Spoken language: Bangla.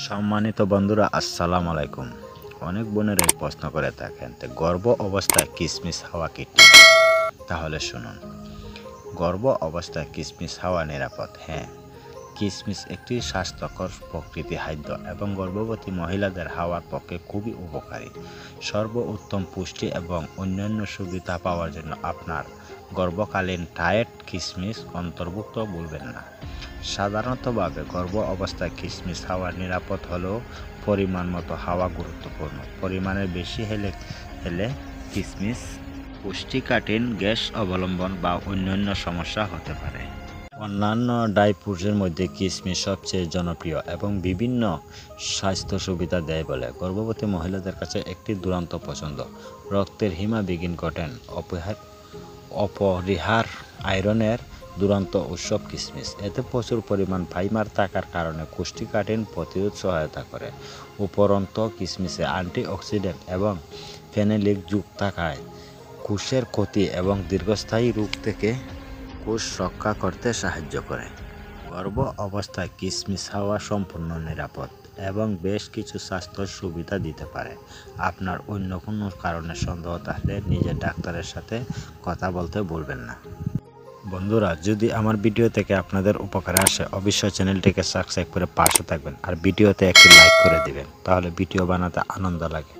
সম্মানিত বন্ধুরা, আসসালামু আলাইকুম। অনেক বোনেরাই প্রশ্ন করে থাকেন গর্ভ অবস্থায় কিশমিশ খাওয়া কি ঠিক? তাহলে শুনুন, গর্ভ অবস্থায় কিশমিশ খাওয়া নিরাপদ। হ্যাঁ, কিশমিশ একটি স্বাস্থ্যকর প্রকৃতি খাদ্য এবং গর্ভবতী মহিলাদের খাওয়ার পক্ষে খুবই উপকারী। সর্বোত্তম পুষ্টি এবং অন্যান্য সুবিধা পাওয়ার জন্য আপনার গর্ভকালীন ডায়েট কিশমিশ অন্তর্ভুক্ত ভুলবেন না। সাধারণতভাবে গর্ভ অবস্থায় কিশমিশ খাওয়া নিরাপদ হলেও পরিমাণ মতো খাওয়া গুরুত্বপূর্ণ। পরিমাণে বেশি হলে কিশমিশ কোষ্ঠকাঠিন্য, গ্যাস অবলম্বন বা অন্যান্য সমস্যা হতে পারে। অন্যান্য ড্রাই ফ্রুটসের মধ্যে কিশমিশ সবচেয়ে জনপ্রিয় এবং বিভিন্ন স্বাস্থ্য সুবিধা দেয় বলে গর্ভবতী মহিলাদের কাছে একটি দুরন্ত পছন্দ। রক্তের হিমোগ্লোবিন গঠন অপরিহার আয়রনের দুরন্ত উৎস কিশমিশ। এতে প্রচুর পরিমাণ ফাইবার থাকার কারণে কোষ্ঠকাঠিন্য প্রতিরোধ সহায়তা করে। উপরন্তু কিশমিশে অ্যান্টিঅক্সিডেন্ট এবং ফেনোলিক যুগ থাকায় কোষের ক্ষতি এবং দীর্ঘস্থায়ী রোগ থেকে কোষ রক্ষা করতে সাহায্য করে। গর্ভ অবস্থায় কিশমিশ খাওয়া সম্পূর্ণ নিরাপদ এবং বেশ কিছু স্বাস্থ্য সুবিধা দিতে পারে। আপনার অন্য কোনো কারণে সন্দেহ থাকলে নিজের ডাক্তারের সাথে কথা বলতে ভুলবেন না। বন্ধুরা, যদি আমার ভিডিও থেকে আপনাদের উপকারে আসে অবশ্যই চ্যানেলটিকে সাবস্ক্রাইব করে পাশে থাকবেন আর ভিডিওতে একটি লাইক করে দিবেন, তাহলে ভিডিও বানাতে আনন্দ লাগে।